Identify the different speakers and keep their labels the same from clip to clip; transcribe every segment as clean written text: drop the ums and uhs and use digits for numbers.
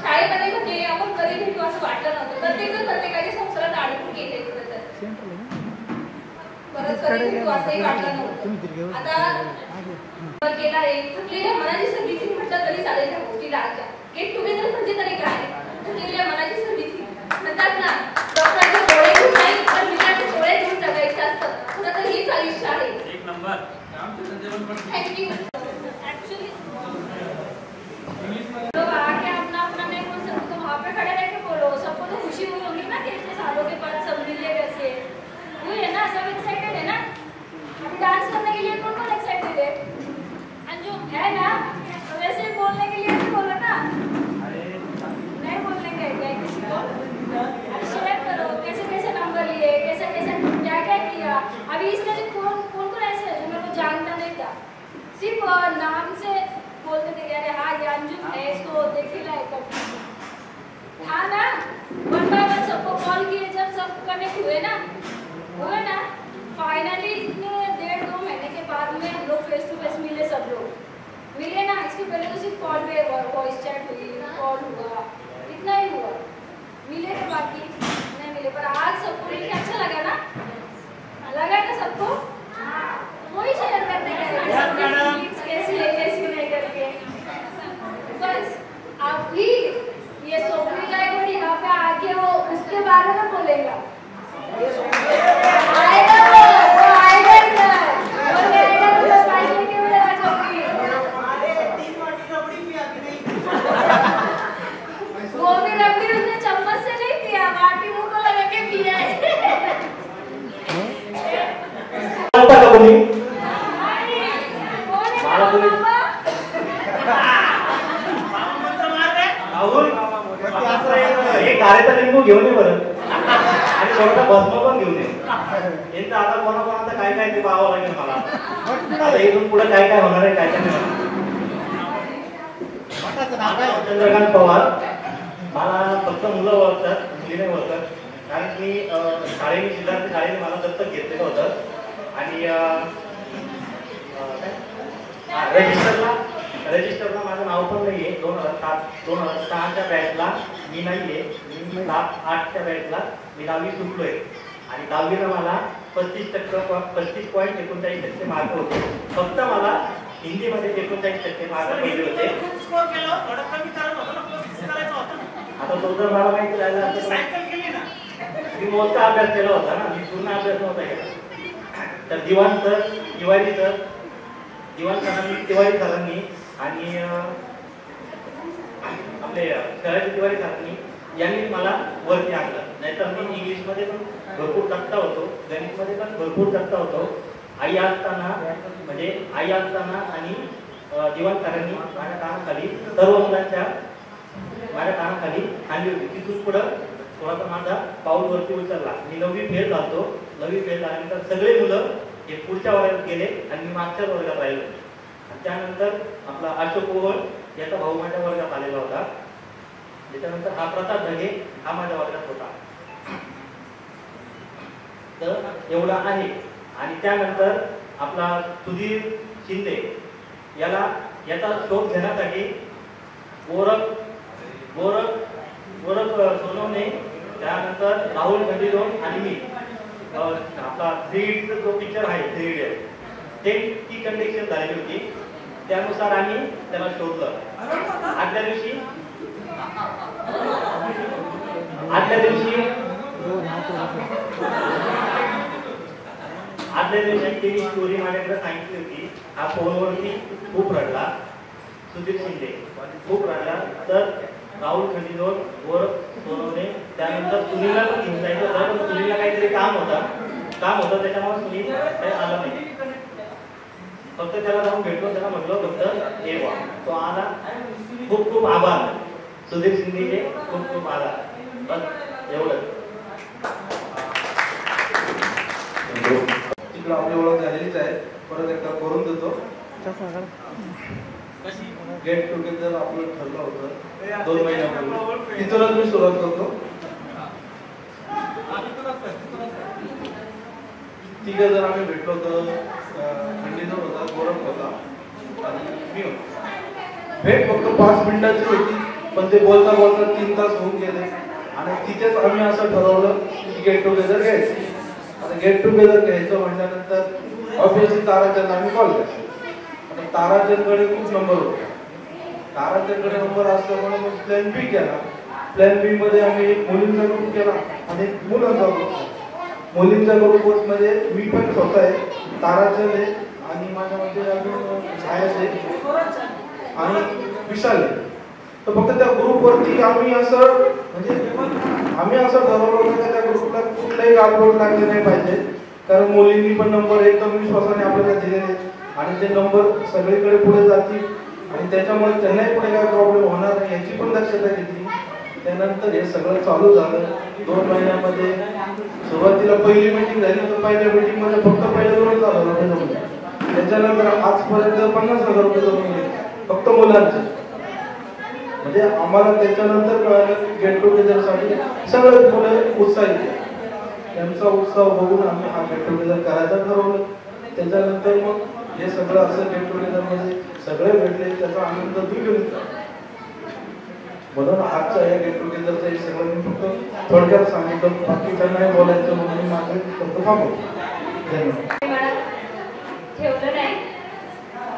Speaker 1: शाळेमध्ये म्हणजे आपण कधी भेटू असं वाटलं नव्हतं. प्रत्येकजण प्रत्येकाच्या संसारात अडकून गेले परत कधी भेटू असंही वाटलं नव्हतं. आता गेला आहे थकलेल्या मनाची सर्व्हिसिंग म्हटलं तरी चालेल त्या गोष्टीला. गेट टुगेदर म्हणजे तरी काय, थकलेल्या मनाची सर्व्हिसिंग म्हणतात ना. डॉक्टरचे डोळे घेऊन नाही तर मित्राचे डोळे घेऊन जगायचं असतं. खरं तर हेच आयुष्य आहे. एक नंबर. थँक्यू. डांस करने के लिए कौन कौन एक्साइटेड है? अंजुम है ना? तो वैसे बोलने के लिए भी बोलो ना. नहीं बोलने का है किसी को? अरे शेयर करो कैसे कैसे नंबर लिए, कैसे कैसे क्या क्या किया. अभी इसमें से कौन कौन ऐसे है जो मेरे को जानता नहीं था. सिर्फ नाम से बोलते थे अरे हाँ ये अंजुम है, इसको देखिला है कभी था ना. वन बाय वन सबको कॉल किए जब सब कनेक्ट हुए ना फाइनली इतने 1.5-2 महीने के बाद में हम लोग फेस टू फेस मिले. सब लोग मिले ना. इसके पहले तो सिर्फ कॉल पे वॉइस चैट हुई, कॉल हुआ, इतना ही हुआ. मिले के बाकी नहीं मिले. पर आज सबको मिलके अच्छा लगा ना. लगा ना सबको. वही शेयर करते हैं कैसी है कैसी नहीं करके. बस अभी ये सोपनी लाइब्रेरी यहाँ पे आके वो उसके बारे में बोलेगा. वो भी रबड़ी उसने चम्मच से नहीं पिया, बाटी मुंह को लगा के पिया है.
Speaker 2: लिंबू घेऊन ये बरं आणि थोडासा भस्म पण घेऊन ये. यांचं आता कोणाकोणाचं काय काय ते पाहावं लागेल मला. आता इथून पुढे काय काय होणार आहे काय काय नाही. चंद्रकांत पवार. मला फक्त मुलं ओळखतात, मुली नाही ओळखत. कारण मी सिद्धार्थ शाळेने मला दत्तक घेतलेलं होतं. आणि रजिस्टरला माझं नाव पण नाहीये. 2006च्या बॅचला मी नाहीये. 7-8च्या बॅचला मी 10वी सुटलोय. आणि 10वीला मला 35.39% मार्क होते. फक्त मला हिंदीमध्ये 39% मार्क पडले होते. आता तो जर मला माहिती राहिला मी मोठा अभ्यास केला होता ना. मी पूर्ण अभ्यास नव्हता केला. तर दिवाण सरांनी आणि आपले शहराचे तिवारी सरांनी यांनी मला वरती आणलं. नाहीतर मी इंग्लिशमध्ये पण भरपूर टक्का होतो, गणितमध्ये पण भरपूर टक्का होतो. आई असताना आणि दिवाण सरांनी माझ्या कानाखाली सर्व मुलांच्या माझ्या कानाखाली आणली होती. तिथून पुढं थोडासा माझा पाऊल वरती उचलला. मी 9वी फेल झालो. 9वी फेल झाल्यानंतर सगळे मुलं हे पुढच्या वर्गात गेले आणि मी मागच्याच वर्गात राहिलो. त्यानंतर आपला अशोक ओवळ याचा भाऊ माझ्या वर्गात आलेला होता. त्याच्यानंतर हा प्रताप ढगे हा माझ्या वर्गात होता. तर एवढा आहे. आणि त्यानंतर आपला सुधीर शिंदे याचा शोध घेण्यासाठी गोरख सोनवणे, त्यानंतर राहुल खंडीरोन आणि मी आपला 3 इडियट जो पिक्चर आहे 3 इडियट ती कंडिशन झालेली होती. त्यानुसार आम्ही त्याला शोधलं. आदल्या दिवशी ती स्टोरी माझ्याकडे सांगितली होती. हा फोनवरती खूप रडला. सुधीर शिंदे खूप रडला. तर राहुल खंडीरोन, गोरख सोनवणे, त्यानंतर सुनीलला पण घेऊन जायचं होतं. पण सुनीलला काहीतरी काम होतं त्याच्यामुळे सुनील काही आला नाही. फक्त त्याला जाऊन भेटलो. त्याला म्हटलं फक्त ये वा. तो आला. खूप खूप आभार सुधीर शिंदेचे. खूप खूप आभार. बस एवढंच.
Speaker 3: आपली ओळख झालेलीच आहे. परत एकदा करून देतो. गेट टुगेदर आपलं ठरलं होतं 2 महिन्यापूर्वी. तिथूनच मी सुरुवात करतो. तिघं जण आम्ही भेटलो होतो. खंडीधर होता, गोरख होता आणि मी होतो. भेट फक्त 5 मिनिटाची होती, पण ते बोलता बोलता 3 तास होऊन गेले. आणि तिथेच आम्ही असं ठरवलं की गेट टुगेदर घ्यायचं. आता गेट टुगेदर घ्यायचं म्हटल्यानंतर ऑब्विसली ताराचंद आम्ही कॉल केला. आता ताराचंदकडे खूप नंबर होते. ताराचंदकडे नंबर असल्यामुळे मग प्लॅन बी केला. प्लॅन बी मध्ये आम्ही मुलींचा ग्रुप केला आणि मुलांचा ग्रुप केला. मुलींच्या ग्रुप मध्ये मी पण स्वतः आहे, ताराचंद आहे आणि माझ्यामध्ये अजून छायाच आहे आणि विशाल आहे. तर फक्त त्या ग्रुपवरती आम्ही असं ठरवलं होतं की त्या ग्रुपला कुठलाही गालबोट लागले नाही पाहिजे, कारण मुलींनी पण नंबर एकदम विश्वासाने आपल्याला दिलेले आणि ते नंबर सगळीकडे पुढे जातील आणि त्याच्यामुळे त्यांनाही पुढे काय प्रॉब्लेम होणार नाही याची पण दक्षता घेतली. त्यानंतर हे सगळं चालू झालं. 2 महिन्यामध्ये सुरुवातीला पहिली मीटिंग झाली, तर पहिल्या मीटिंग मध्ये फक्त पहिले 2 हजार रुपये जमले. त्याच्यानंतर आजपर्यंत 50,000 रुपये जमून गेले फक्त मुलांचे. म्हणजे आम्हाला त्याच्यानंतर कळालं की गेट टुगेदरसाठी सगळे मुलं उत्साहित आहेत. त्यांचा उत्साह बघून आम्ही हा गेट टुगेदर करायचं ठरवलं. त्याच्यानंतर मग हे सगळं असं गेट टुगेदर मध्ये सगळे भेटले, त्याचा आनंद द्विगुणित झाला. म्हणून आजच्या या गेट टुगेदरचं हे सगळं मी फक्त थोडक्यात सांगितलं, बाकीचं नाही बोलायचं म्हणून मी माझे फक्त थांबवतो. धन्यवाद.
Speaker 1: ठेवलं नाही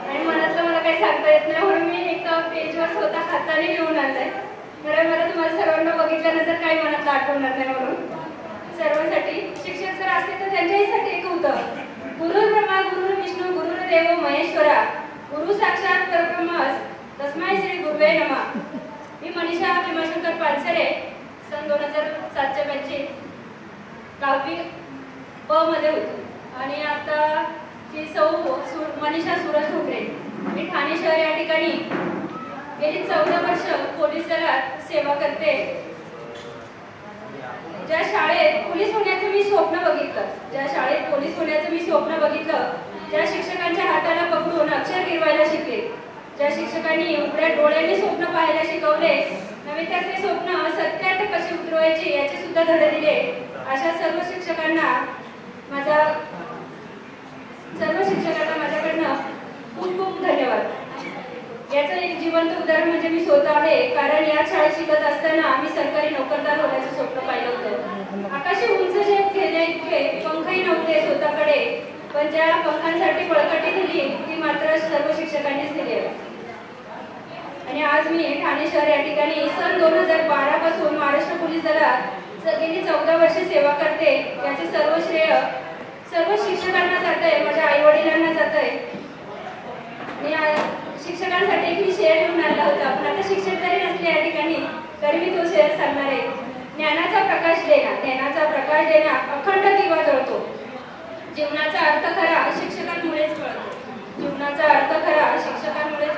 Speaker 1: आणि मनातलं मला काही सांगता येत नाही, म्हणून मी एका पेजवर स्वतः हाताने लिहून आणलंय. कारण मला तुम्हाला सर्वांना बघितल्यानंतर काही मनातलं आठवणार नाही. म्हणून सर्वांसाठी शिक्षक जर असते तर त्यांच्यासाठी एक होतं, गुरु ब्रह्मा गुरु विष्णू गुरुदेव महेश्वरा गुरु साक्षात परब्रह्मस तस्मै श्री गुरुवे नमः. मी मनीषा भीमाशंकर पानसरे, सन 2007च्या बॅचची 10वी ब मध्ये होती आणि आता ती मनीषा सूरज ठोकरे. मी ठाणे शहर या ठिकाणी गेली 14 वर्ष पोलीस दलात सेवा करते. ज्या शाळेत पोलीस होण्याचं मी स्वप्न बघितलं, ज्या शिक्षकांच्या हाताला पकडून अक्षर गिरवायला शिकले, ज्या शिक्षकांनी उघड्या डोळ्यांनी स्वप्न पाहायला शिकवले, नव्हे तर ते स्वप्न सत्यात कसे उतरवायचे याचे सुद्धा धडे दिले, अशा सर्व शिक्षकांना माझ्याकडनं खूप खूप धन्यवाद. याचं एक जिवंत उदाहरण म्हणजे मी स्वतः आहे. कारण या शाळेत शिकत असताना आम्ही सरकारी नोकरदार होण्याचं स्वप्न पाहिलं होतं. आकाशी उंच जे घेण्याइतके पंखही नव्हते स्वतःकडे, पण ज्या पंखांसाठी बळकटी दिली ती मात्र सर्व शिक्षकांनीच दिली. आणि आज मी ठाणे शहर या ठिकाणी सन 2012 पासून महाराष्ट्र पोलीस दलात गेली 14 वर्षे सेवा करते. याचे सर्व श्रेय सर्व शिक्षकांना जात आहे, माझ्या आई वडिलांना जात आहे. शिक्षकांसाठी एक मी शेअर घेऊन आणला होता, पण आता शिक्षक जरी नसले या ठिकाणी तरी मी तो शेअर सांगणार आहे. ज्ञानाचा प्रकाश देणा अखंड दिवा जळतो. जीवनाचा अर्थ खरा शिक्षकांमुळेच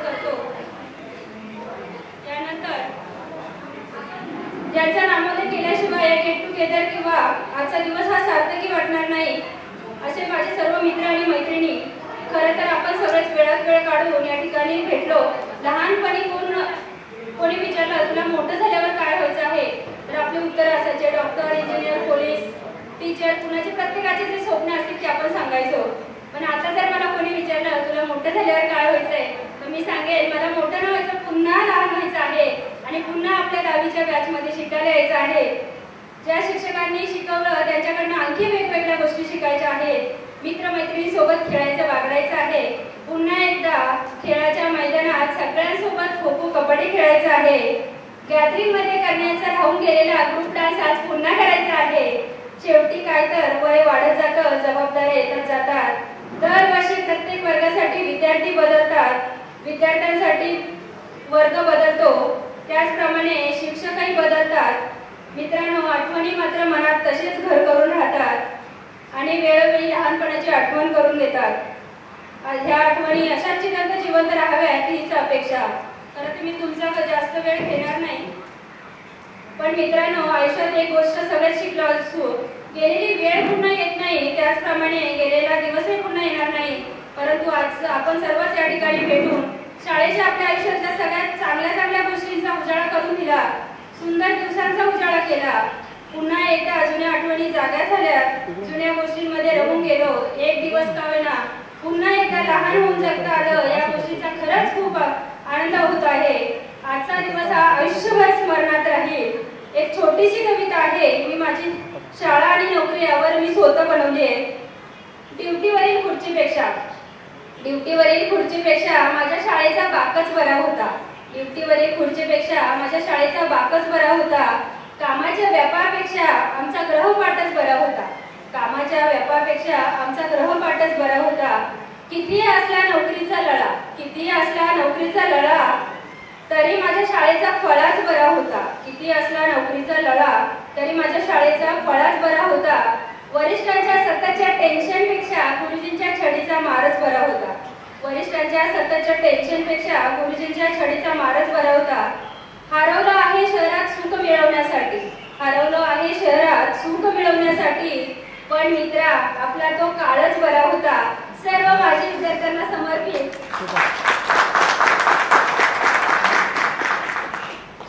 Speaker 1: कळतो. त्यानंतर ज्यांचा नामोल्लेख केल्याशिवाय गेट टुगेदर किंवा आजचा दिवस हा सार्थकी वाटणार नाही, असे माझे सर्व मित्र आणि मैत्रिणी. खरं तर आपण सगळेच वेळात वेळ काढून या ठिकाणी भेटलो. लहानपणी कोणी विचारलं तुला मोठं झाल्यावर काय व्हायचं आहे, तर आपले उत्तर असायचे डॉक्टर, इंजिनियर, पोलीस, टीचर. कुणाचे प्रत्येकाचे जे स्वप्न असतील ते आपण सांगायचो. पण आता जर मला कोणी विचारलं तुला मोठं झाल्यावर काय व्हायचंय, तर मी सांगेन मला मोठं न व्हायचं, पुन्हा लहान व्हायचं आहे आणि पुन्हा आपल्या 10वीच्या बॅचमध्ये शिकायला यायचं आहे. ज्या शिक्षकांनी शिकवलं त्यांच्याकडनं आणखी वेगवेगळ्या गोष्टी शिकायच्या आहेत. मित्रमैत्रिणींसोबत खेळायचं, वागडायचं आहे. पुन्हा एकदा खेळाच्या मैदानात सगळ्यांसोबत खो खो, कबड्डी खेळायचं आहे. गॅदरिंग मध्ये करण्याचा राहून गेलेला ग्रुप डान्स आज पुन्हा करायचा आहे. शेवटी काय तर वय वाढत जातं, जबाबदाऱ्या येतच जातात. दरवर्षी प्रत्येक वर्गासाठी विद्यार्थी बदलतात, विद्यार्थ्यांसाठी वर्ग बदलतो, त्याचप्रमाणे शिक्षकही बदलतात. मित्रांनो, आठवणी मात्र मनात तसेच घर करून राहतात आणि वेळोवेळी लहानपणाची आठवण करून देतात. ह्या आठवणी अशाच जिवंत राहाव्यात हीच अपेक्षा. खरं तर मी तुमचा जास्त वेळ घेणार नाही, पण मित्रांनो, आयुष्यात एक गोष्ट सगळ्यात शिकलो असू, गेलेली वेळ पुन्हा येत नाही, त्याचप्रमाणे गेलेला दिवसही पुन्हा येणार नाही. परंतु आज आपण सर्वच या ठिकाणी भेटून शाळेच्या आपल्या आयुष्यातल्या सगळ्यात चांगल्या चांगल्या गोष्टींचा उजाळा करून दिला, सुंदर दिवसांचा उजाळा केला. पुन्हा एकदा जुन्या आठवणी जाग्या झाल्या, जुन्या गोष्टींमध्ये रमून गेलो. एक दिवस का होईना पुन्हा एकदा लहान होऊन जगता आलं. या गोष्टीचा खरंच खूप आनंद होत आहे. आजचा दिवस हा आयुष्यभर स्मरणात राहील. एक छोटीशी कविता आहे, मी माझी शाळा आणि नोकरी यावर मी स्वतः बनवली आहे. ड्युटीवरील खुर्चीपेक्षा माझ्या शाळेचा बाकच बरा होता. ड्युटीवरील खुर्चीपेक्षा माझ्या शाळेचा बाकच बरा होता. कामाच्या व्यापारापेक्षा आमचा ग्रहपाठच बरा होता. कामाच्या व्यापारापेक्षा आमचा ग्रहपाठच बरा होता. कितीही असला नोकरीचा लळा तरी माझ्या शाळेचा फळाच बरा होता. किती असला नोकरीचा लळा तरी माझ्या शाळेचा फळाच बरा होता. वरिष्ठांच्या सततच्या टेन्शनपेक्षा गुरुजींच्या छडीचा मारच बरा होता. वरिष्ठांच्या सततच्या टेन्शनपेक्षा गुरुजींच्या छडीचा मारच बरा होता. हरवलं आहे शहरात सुख मिळवण्यासाठी पण मित्रा आपला तो काळच बरा होता. सर्व माझ्या विद्यार्थ्यांना समर्पित.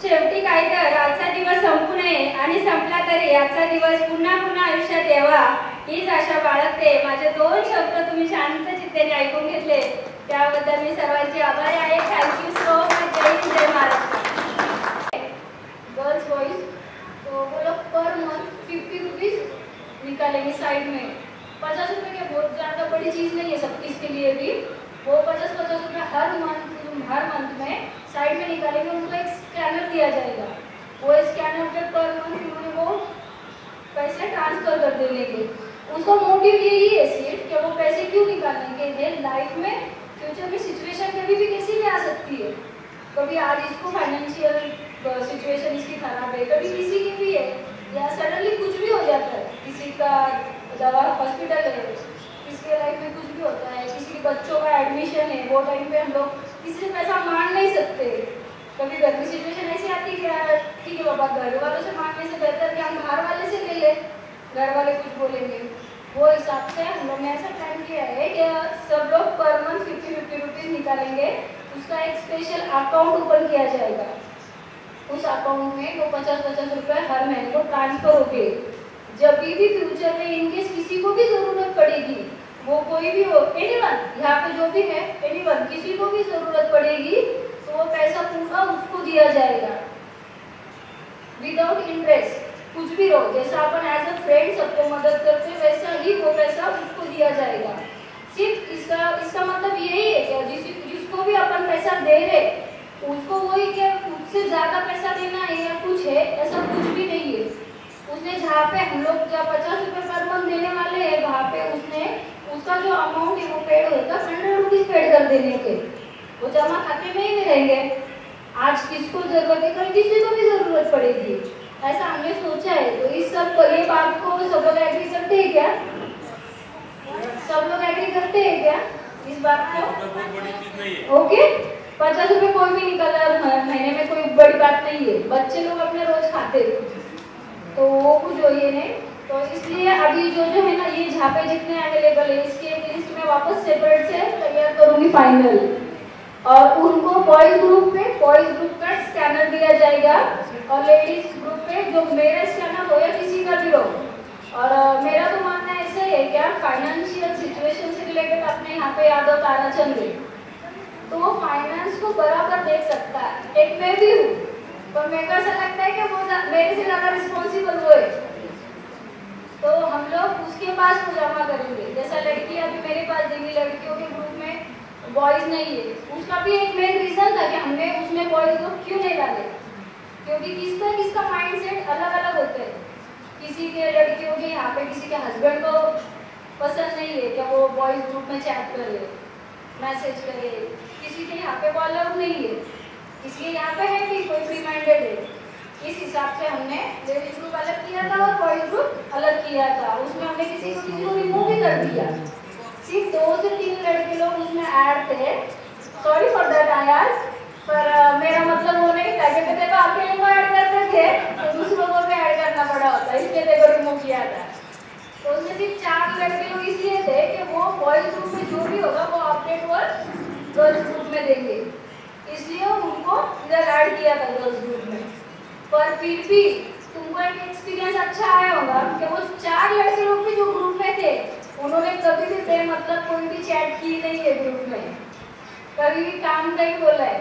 Speaker 1: शेवटी काय तर आजचा दिवस संपू नये आणि संपला तरी आजचा दिवस पुन्हा पुन्हा आयुष्यात यावा हीच आशा बाळगते. माझे 2 शब्द तुम्ही शांत चित्तेने ऐकून घेतले त्याबद्दल मी सर्वांची आभारी आहे. Thank you so much. जय हिंद, जय महाराष्ट्र. गर्ल्स बॉयज तो वो लोग पर मंथ 50 रुपीज निकालेंगे साइड में. 50 रुपये के बहुत ज़्यादा बड़ी चीज़ नहीं है सब किसके लिए भी. वो 50-50 रुपये हर मंथ में साइड में निकालेंगे. उनको एक स्कैनर दिया जाएगा. वो स्कैनर पे पर मंथ उन्होंने वो पैसे ट्रांसफर कर देने के. उसका मोटिव यही है सिर्फ कि वो पैसे क्यों निकालने के लिए. लाइफ में फ्यूचर में सिचुएशन कभी भी किसी भी आ सकती है. कभी आज इसको फाइनेंशियल सिचुएशन इसकी खराब है, कभी किसी की भी है, या सडनली कुछ भी हो जाता है. किसी का दवा हॉस्पिटल है, किसके लाइफ में कुछ भी होता है, किसी के बच्चों का एडमिशन है, वो टाइम पे हम लोग किसी से पैसा मांग नहीं सकते. कभी घर में सिचुएशन ऐसी आती है कि यार ठीक है बाबा घर वालों से मांगने से बेहतर कि हम बाहर वाले से ले ले, घर वाले कुछ बोलेंगे. वो हिसाब से हम लोग ने ऐसा प्लान किया है कि सब लोग पर मंथ 50 रुपीज़ निकालेंगे. उसका एक स्पेशल अकाउंट ओपन किया जाएगा. उस अकाउंट में वो 50-50 रुपये हर महीने को ट्रांसफर होंगे. जब भी फ्यूचर में इनकेस किसी को भी ज़रूरत पड़ेगी, वो कोई भी हो, एनीवन यहाँ पे जो भी है एनीवन, किसी को भी ज़रूरत पड़ेगी तो वो पैसा पूरा उसको दिया जाएगा विदाउट इंटरेस्ट. कुछ भी रहो, जैसा अपन एज अ फ्रेंड सबको मदद करते हैं वैसा ही वो पैसा उसको दिया जाएगा. सिर्फ इसका मतलब यही है कि जिसको भी अपन पैसा दे रहे उसको वही क्या उससे ज़्यादा पैसा देना है या कुछ है, ऐसा कुछ भी नहीं है. उसने जहाँ पे हम लोग जब 50 रुपये पर मंथ देने वाले हैं वहाँ पे उसने उसका जो अमाउंट है वो पेड होगा 100 रुपीज़ पेड कर देने के. वो जमा खाते में ही रहेंगे. आज किसको ज़रूरत है कल किसी को भी ज़रूरत पड़ेगी, ऐसा हमने सोचा है. तो इस सब ये बात को सब लोग एग्री करते हैं क्या? सब लोग एग्री करते हैं क्या इस बात को? ओके. 50 रुपये कोई भी निकाला महीने में कोई बड़ी बात नहीं है. बच्चे लोग अपने रोज खाते तो वो कुछ हो ये नहीं. तो इसलिए अभी जो है ना ये जहाँ पे जितने अवेलेबल है इसकी एक लिस्ट में वापस सेपरेट से तैयार करूँगी फाइनल. और उनको बॉयज ग्रुप का स्कैनर दिया जाएगा और लेडीज ग्रुप पे जो मेरा स्कैनर हो या किसी का भी हो. और मेरा तो मानना ऐसे है क्या फाइनेंशियल सिचुएशन से रिलेटेड अपने यहाँ पे यादव ताराचंद है तो वो फाइनेंस को बराबर देख सकता है. एक मैं भी हूँ पर मेरे को ऐसा लगता है कि वो मेरे से ज़्यादा रिस्पॉन्सिबल वो है. तो हम लोग उसके पास को जमा करेंगे. जैसा लड़की अभी मेरे पास देंगी, लड़कियों के ग्रुप में बॉयज़ नहीं है. उसका भी एक मेन रीज़न था कि हमने उसमें बॉयज़ को क्यों नहीं डाले, क्योंकि किसका माइंड सेट अलग अलग होते हैं. किसी के लड़कियों के यहाँ पे किसी के हस्बैंड को पसंद नहीं है कि वो बॉयज़ ग्रुप में चैट करे, मैसेज करे. किसी के यहाँ पे वो अलाउड नहीं है, इसलिए यहाँ पे है कि कोई फ्री माइंडेड है. इस हिसाब से हमने लेडीज ग्रुप अलग किया था और बॉयज ग्रुप अलग किया था. उसमें हमने किसी को रिमूव भी कर दिया. सिर्फ 2 से 3 लड़के लोग उसमें ऐड थे. सॉरी फॉर दैट आयाज, पर मेरा मतलब वो नहीं था कि तेरे को अकेले को ऐड करते थे तो दूसरों को भी ऐड करना पड़ा होता, इसलिए तेरे को रिमूव किया था. तो उसमें सिर्फ 4 लड़के लोग इसलिए थे कि वो बॉयज ग्रुप में जो भी होगा वो अपडेट वो गर्ल्स ग्रुप में देंगे. इसलिए उनको इधर ऐड किया था गर्ल्स ग्रुप में। पर फिर भी तुमको एक एक्सपीरियंस अच्छा आया होगा कि वो 4 लड़के लोग भी जो ग्रुप में थे उन्होंने कभी भी बेमतलब कोई भी चैट की नहीं है ग्रुप में, कभी भी काम नहीं बोला है।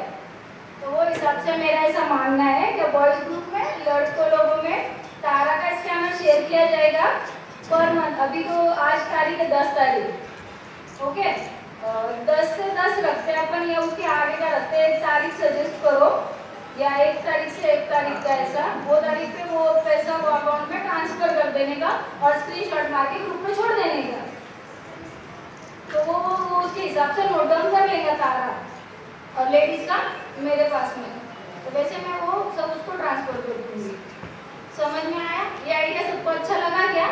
Speaker 1: तो वो हिसाब से मेरा ऐसा मानना है कि बॉयज ग्रुप में लड़कों लोगों में तारा का स्कैनर शेयर किया जाएगा पर मंथ। अभी तो आज तारीख है 10 तारीख, ओके 10 से 10 रखते हैं अपन या उसके आगे का रखते हैं, एक तारीख सजेस्ट करो या 1 तारीख से 1 तारीख का ऐसा, वो तारीख पे वो पैसा वो अकाउंट में ट्रांसफर कर देने का और स्क्रीनशॉट मार के ग्रुप में छोड़ देने का। तो वो उसके हिसाब से नोट डाउन कर लेगा तारा और लेडीज का मेरे पास में, तो वैसे मैं वो सब उसको ट्रांसफर कर दूंगी। समझ में आया? ये आइडिया सबको अच्छा लगा क्या?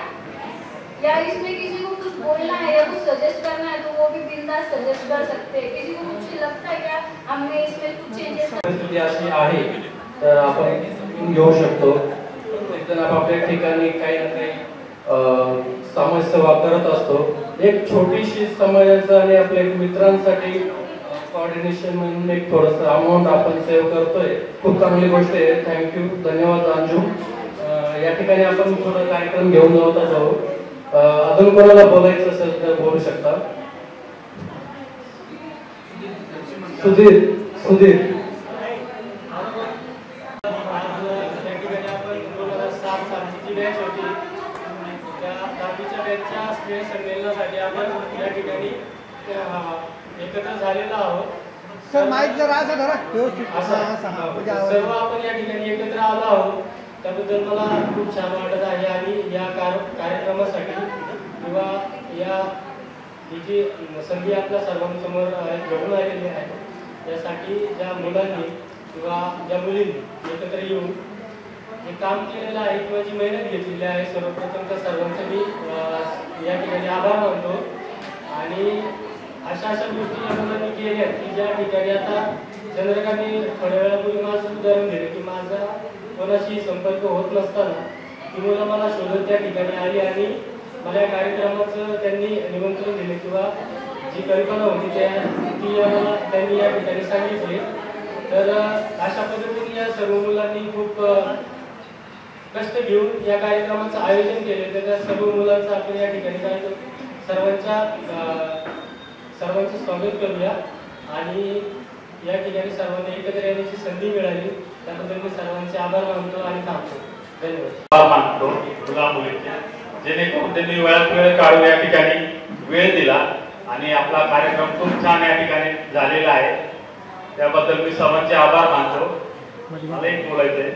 Speaker 1: या इसमें किसी को कुछ बोलना है या कुछ सजेस्ट करना है तो वो भी बिंदास सजेस्ट कर सकते हैं। किसी को कुछ लगता है क्या हमने इसमें कुछ चेंजेस
Speaker 4: परिस्थिती अशी आहे तर आपण घेऊ शकतो। प्रत्येकजण आपापल्या ठिकाणी काही ना काही समाजसेवा करत असतो। एक छोटीशी समाजाचं आणि आपल्या मित्रांसाठी कोऑर्डिनेशन म्हणून एक थोडंसं अमाउंट आपण सेव्ह करतोय, खूप चांगली गोष्ट आहे। थँक्यू, धन्यवाद अंजू। या ठिकाणी आपण थोडा कार्यक्रम घेऊन जाऊ। अजून कोणाला बोलायचं असेल तर बोलू शकता। सुधीर सुधीर
Speaker 5: संमेलनासाठी आपण या ठिकाणी एकत्र झालेलो आहोत।
Speaker 6: सर माईक जरा असं धरा व्यवस्थित
Speaker 5: सर्व आपण या ठिकाणी एकत्र आलो आहोत, त्याबद्दल मला खूप छान वाटत आहे। आणि या कार्यक्रमासाठी किंवा या ही जी संधी आपल्या सर्वांसमोर घडून आलेली आहे यासाठी ज्या मुलांनी किंवा ज्या मुलींनी एकत्र येऊन जे काम केलेलं आहे किंवा जी मेहनत घेतलेली आहे, सर्वप्रथम त्या सर्वांचे मी या ठिकाणी आभार मानतो। आणि अशा गोष्टी या मुलांनी केल्या की ज्या ठिकाणी आता चंद्रकांतनी थोड्या वेळापूर्वी माझं उदाहरण दिलं की माझा कोणाशी संपर्क होत नसताना ती मुलं मला शोधत त्या ठिकाणी आली आणि मला या कार्यक्रमाचं त्यांनी निमंत्रण दिले किंवा जी कल्पना होती ती आम्हाला त्यांनी या ठिकाणी सांगितली। तर अशा पद्धतीने या सर्व मुलांनी खूप कष्ट घेऊन या कार्यक्रमाचं आयोजन केले। तर त्या सर्व मुलांचं आपण या ठिकाणी काय सर्वांचं स्वागत करूया आणि या ठिकाणी सर्वांना एकत्र येण्याची संधी मिळाली त्याबद्दल मी सर्वांचे आभार मानतो आणि थांबतो। धन्यवाद।
Speaker 7: आभार मानतो मुला मुलींचे, जेणेकरून त्यांनी वेळात वेळ काढून या ठिकाणी वेळ दिला आणि आपला कार्यक्रम खूप छान या ठिकाणी झालेला आहे, त्याबद्दल मी सर्वांचे आभार मानतो। मला एक बोलायचंय,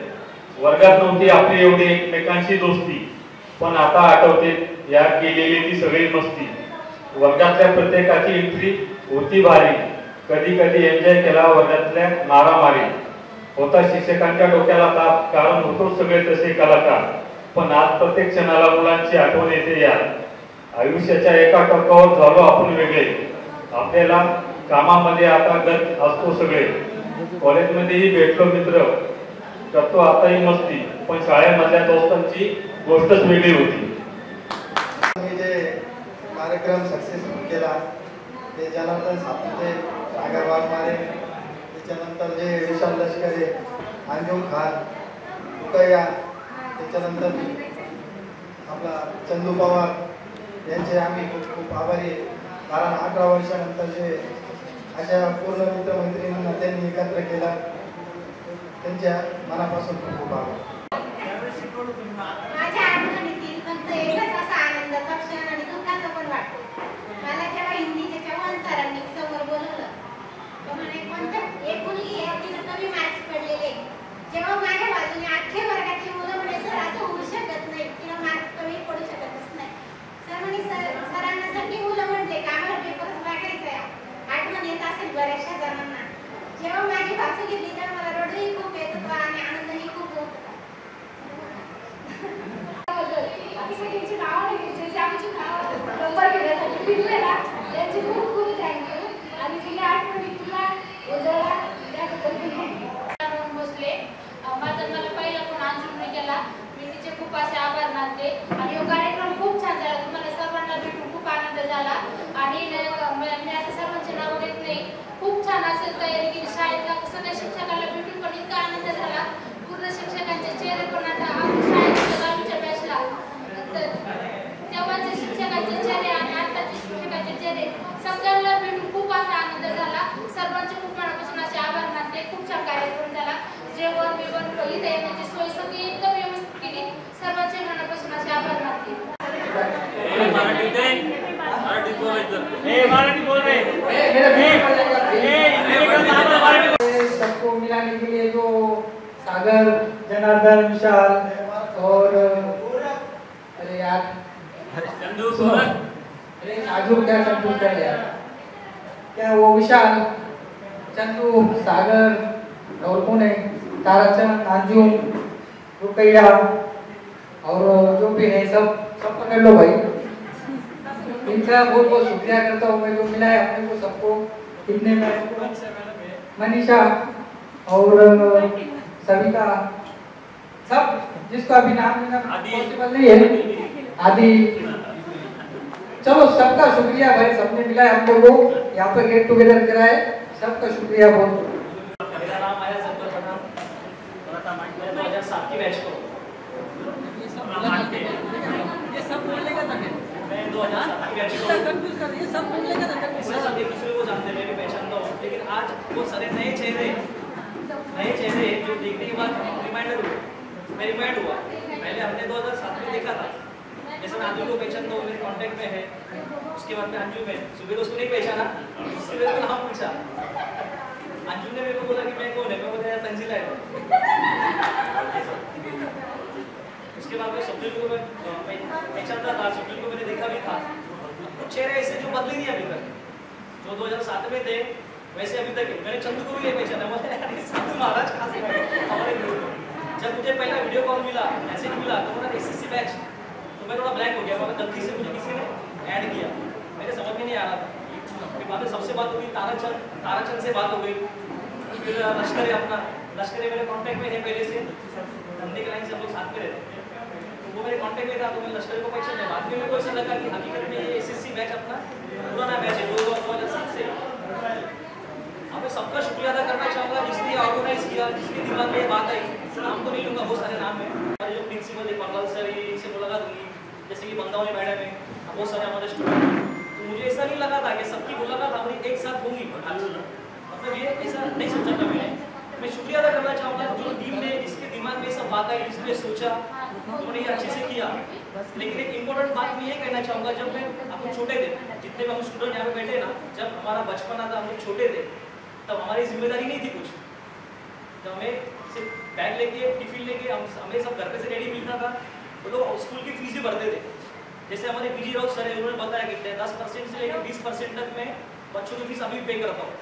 Speaker 7: वर्गात नव्हती आपली एवढी एकमेकांची दोस्ती, पण आता आठवते या केलेली ती सगळी मस्ती। वर्गातल्या प्रत्येकाची एंट्री होती भारी, कधी कधी एन्जॉय केला वर्गातल्या मारामारी। होता शिक्षकांच्या डोक्याला ताप, कारण होतो सगळे तसे कलाकार, पण आज प्रत्येक क्षणाला मुलांची आठवण येते यार। आयुष्याच्या एका टप्प्यावर झालो आपण वेगळे, आपल्याला कामामध्ये आता गत असतो सगळे। कॉलेजमध्येही भेटलो मित्र, करतो आताही मस्ती, पण शाळेमधल्या दोस्तांची गोष्टच वेगळी होती।
Speaker 3: मी जे कार्यक्रम सक्सेसफुल केला ते जनार्दन सातपुते, सागर वाघमारे, त्याच्यानंतर जे विशाल लष्करे, अंजुम खान, उकैया, त्याच्यानंतर आपला चंदू पवार यांचे आम्ही खूप खूप आभारी आहे। कारण 11 वर्षानंतर जे अशा पूर्ण मित्रमैत्रिणींना त्यांनी एकत्र केला, त्यांच्या मनापासून खूप खूप आभार।
Speaker 8: माझ्या आठवणीतील फक्त एकच असा आनंदाचा क्षण आणि दुःखाचा पण वाटतो। मला जेव्हा हिंदीच्या चव्हाण सरांनी समोर बोलवलं तो म्हणे कोणत्या एक मुलगी आहे तिने कमी मार्क्स पडलेले, जेव्हा माझ्या बाजूने अख्ख्या वर्गातली मुलं म्हणे सर असं होऊ शकत नाही, तिला मार्क्स कमी पडू शकतच नाही। सर म्हणे सरांना सगळी मुलं म्हटले का आम्हाला पेपर टाकायचा आहे, आठवण येत असेल बऱ्याचशा जणांना। जेव्हा माझी बाजू घेतली तर मला रडूही खूप येत होतं आणि आनंदही खूप होत होता।
Speaker 1: सगळ्यांची नावं नाही घ्यायची, जे आमची नावं नंबर घेण्यासाठी फिरले ना त्यांची खूप खूप थँक्यू। आणि तिला आठवणी तुला उजळला त्याबद्दल बसले माझा मला पहिला पण अंजुमने केला, मी तिचे खूप असे आभार मानते। आणि हा कार्यक्रम खूप छान झाला, तुम्हाला सर्वांना भेटून खूप आनंद झाला। आणि मी आता सर्वांची नावं घेत नाही,
Speaker 8: खूप छान असेल तयारी केली. शाळेतला सगळ्या शिक्षकाला भेटून पण इतका आनंद झाला. पूर्ण शिक्षकांचे चेहरे पण आता शाळेच्या गावीच्या बॅचला तेव्हाचे शिक्षकांचे चेहरे आणि आताचे शिक्षकांचे चेहरे सगळ्यांना भेटून खूप असा आनंद झाला. सर्वांचे खूप मनापासून असे आभार मानते. खूप छान कार्यक्रम झाला. जेवण बिवण इथे येण्याची सोय सगळी एकदम व्यवस्थित केली. सर्वांचे मनापासून असे आभार मानते.
Speaker 6: सबको मिलाने के लिए जो सागर, जनार्दन, विशाल और अरे यार अरे नाजू क्या चंदू क्या यार क्या वो विशाल, चंदू, सागर और कौन है ताराचंद, अंजुम, रुकैया और जो भी है सब पकड़ लो भाई. इनका बहुत बहुत शुक्रिया करता हूँ मैं जो मिला है अपने को सबको. इतने में मनीषा और सविता सब जिसको अभी नाम लेना पॉसिबल नहीं है. आदि चलो सबका शुक्रिया भाई. सबने मिला है हम लोगों को यहाँ पर गेट टुगेदर कराए. सबका शुक्रिया बहुत.
Speaker 9: मेरा नाम आया सबका प्रणाम. मैं 2007 की बैच को
Speaker 6: ये सब बोलेगा ना
Speaker 9: मैं 2007 की बैच को
Speaker 6: कंफ्यूज कर रही है. सब बोलेगा ना
Speaker 9: सब एक दूसरे को जानते मैं भी पहचानता हूँ. लेकिन आज वो सारे नए चेहरे जो देखने के बाद मैं रिमाइंड हुआ. पहले हमने 2007 में देखा था. जैसे मैं अंजू को पहचानता हूँ, मेरे कांटेक्ट में है. उसके बाद में अंजू में सुबह उसको नहीं पहचाना, उसके बाद नाम पूछा. अंजू ने मेरे को बोला कि मैं कौन है. मैं बोला यार तंजीला है. उसके बाद में स्वप्निल को मैं पहचानता था. स्वप्निल को मैंने देखा भी था. कुछ चेहरे ऐसे जो बदले नहीं अभी तक. जो 2007 में थे वैसे अभी तक. मैंने चंदू को भी पहचाना. बोला साधु महाराज कहाँ से हमारे ग्रुप में. जब मुझे पहला वीडियो कॉल मिला, मैसेज मिला तो बोला एसएससी बैच, तो मैं थोड़ा ब्लैंक हो गया. मतलब गलती से मुझे किसी ने ऐड किया. मेरे समझ में नहीं आ रहा था. फिर बाद में सबसे बात हो गई. ताराचंद से बात हो गई. फिर लश्कर मेरे कांटेक्ट में है पहले से. धंधे के लाइन से हम लोग साथ में रहते. वो मेरे कांटेक्ट में था तो मैं लश्कर को पहचान लिया. बाद में मेरे को ऐसा लगा कि हकीकत में ये एसएससी बैच अपना पुराना बैच है 2007 से. हमें सबका शुक्रिया अदा करना चाहूँगा जिसने ऑर्गेनाइज किया, जिसके दिमाग में ये बात आई. नाम तो नहीं लूँगा, बहुत सारे नाम है. हमारे जो प्रिंसिपल है परलाल सर, इनसे मुलाकात हुई. जैसे कि बंदावनी मैडम है, बहुत सारे हमारे स्टूडेंट. तो मुझे ऐसा नहीं लगा था कि सबकी मुलाकात हमारी एक साथ होंगी. मतलब ये ऐसा नहीं सोचा था मैंने. मैं शुक्रिया अदा करना चाहूँगा जो टीम ने, जिसके दिमाग में सब बात आई, जिसने सोचा, उन्होंने ये अच्छे से किया. लेकिन एक इम्पोर्टेंट बात मैं ये कहना चाहूँगा, जब मैं हम लोग छोटे थे, जितने भी हम स्टूडेंट यहाँ पे बैठे ना, जब हमारा बचपन था, हम लोग छोटे थे, तब हमारी जिम्मेदारी नहीं थी कुछ. जब हमें सिर्फ बैग लेके, टिफिन लेके हमें सब घर पे से रेडी मिलता था. तो लोग स्कूल की फीस भी भरते थे. जैसे हमारे बीजी राउत सर है, उन्होंने बताया कि 10% से लेकर 20% तक मैं बच्चों की फीस अभी पे करता हूँ.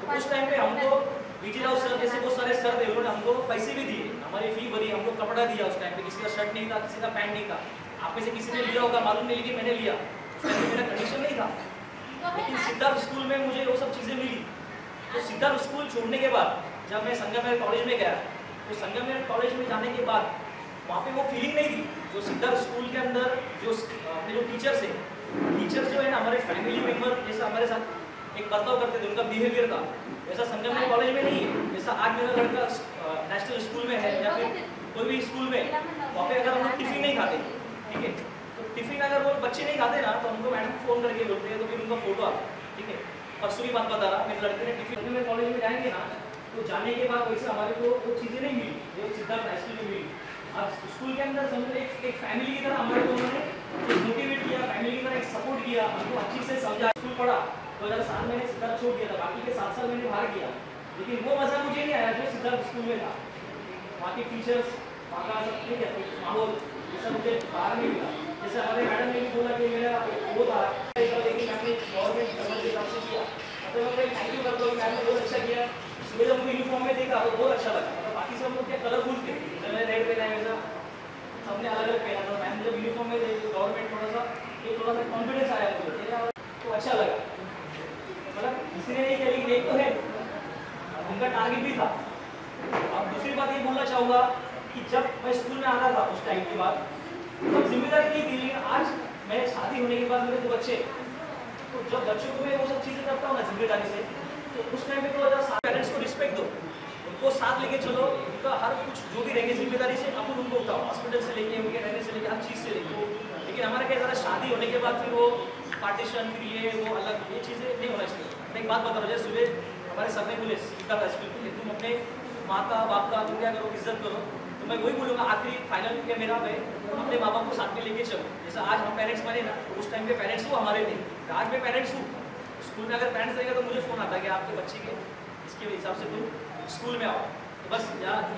Speaker 9: तो उस टाइम पे हमको बीजी राउत सर जैसे बहुत सारे सर थे, उन्होंने हमको पैसे भी दिए, हमारी फी भरी, हमको कपड़ा दिया. उस टाइम पे किसी का शर्ट नहीं था, किसी का पैंट नहीं था. आप में से किसी ने लिया होगा, मालूम नहीं, लेकिन मैंने लिया. उस टाइम पे मेरा कंडीशन नहीं था. लेकिन सिद्धार्थ स्कूल में मुझे वो सब चीज़ें मिली. तो सिद्धार्थ स्कूल छोड़ने के बाद जब मैं संगमेर कॉलेज में गया, तो संगमेर कॉलेज में जाने के बाद वहाँ पे वो फीलिंग नहीं थी जो सिद्धार्थ स्कूल के अंदर जो अपने जो टीचर्स हैं, टीचर्स जो है ना हमारे फैमिली मेम्बर जैसा हमारे साथ एक बर्ताव करते थे, उनका बिहेवियर था, वैसा संगमेर कॉलेज में नहीं है. जैसा आज मेरा लड़का नेशनल स्कूल में है या फिर कोई भी स्कूल में, वहाँ पे अगर हम लोग टिफिन नहीं खाते, ठीक है, तो टिफिन अगर वो बच्चे नहीं खाते ना, तो हमको मैडम फ़ोन करके बोलते हैं, तो फिर उनका फोटो आता. ठीक है, परसों की बात बता रहा, मेरे लड़के ने टिफिन में कॉलेज में जाएंगे ना, तो जाने के बाद वैसे हमारे को वो चीज़ें नहीं मिली जो सिद्धार्थ हाईस्कूल में मिली. अब स्कूल के अंदर समझो एक फैमिली की तरह हमारे को उन्होंने मोटिवेट किया, फैमिली की तरह एक सपोर्ट किया, हमको अच्छी से समझा. स्कूल पढ़ा 2007 में सिद्धार्थ छोड़ दिया था, बाकी के 7 साल मैंने बाहर किया. लेकिन वो मज़ा मुझे नहीं आया जो सिद्धार्थ स्कूल में था. वहाँ के टीचर्स, वहाँ का सब ठीक है माहौल, ये सब मुझे बाहर नहीं मिला. जैसे हमारे मैडम ने भी बोला कि मेरा वो था, लेकिन मैंने गवर्नमेंट समझ के हिसाब से किया. तो मैं थैंक यू करता हूँ, मैम ने बहुत अच्छा किया. सुबह जब मुझे यूनिफॉर्म में देखा तो बहुत अच्छा लगा. तो बाकी सब लोग क्या कलरफुल थे, मैंने रेड पहना है, वैसा सबने अलग अलग पहना था. मैम जब यूनिफॉर्म में देखे गवर्नमेंट थोड़ा सा कॉन्फिडेंस आया मुझे, तो अच्छा लगा. मतलब किसी ने नहीं किया, लेकिन एक तो है उनका टारगेट भी था. अब दूसरी बात ये बोलना चाहूँगा कि जब मैं स्कूल में आता था उस टाइम के बाद, तब जिम्मेदारी नहीं थी. लेकिन आज मैं शादी होने के बाद मेरे 2 बच्चे, तो जब बच्चों को मैं वो सब चीज़ें करता हूँ ना जिम्मेदारी से, तो उस टाइम पे 2007 पेरेंट्स को रिस्पेक्ट दो, उनको साथ लेके चलो, उनका हर कुछ जो भी रहेंगे जिम्मेदारी से अपन उनको उठाओ, हॉस्पिटल से लेके उनके रहने से लेके हर चीज़ से लेके। लेकिन हमारा क्या ज़रा शादी होने के बाद फिर वो पार्टीशन, फिर ये वो अलग, ये चीज़ें नहीं होना चाहिए। मैं एक बात बता रहा हूँ, सुबह हमारे सर ने बोले सीता स्कूल के, तुम अपने माता बाप का तुम क्या करो, इज्जत करो। तो मैं वही बोलूँगा आखिरी फाइनल क्या मेरा है, अपने माँ बाप को साथ में लेके चलो। जैसा आज हम पेरेंट्स बने ना, तो उस टाइम पे पेरेंट्स वो हमारे थे, आज मैं पेरेंट्स हूँ। स्कूल में अगर पेरेंट्स रहेगा तो मुझे फ़ोन आता है कि आपके बच्चे के इसके हिसाब से तुम स्कूल में आओ। तो बस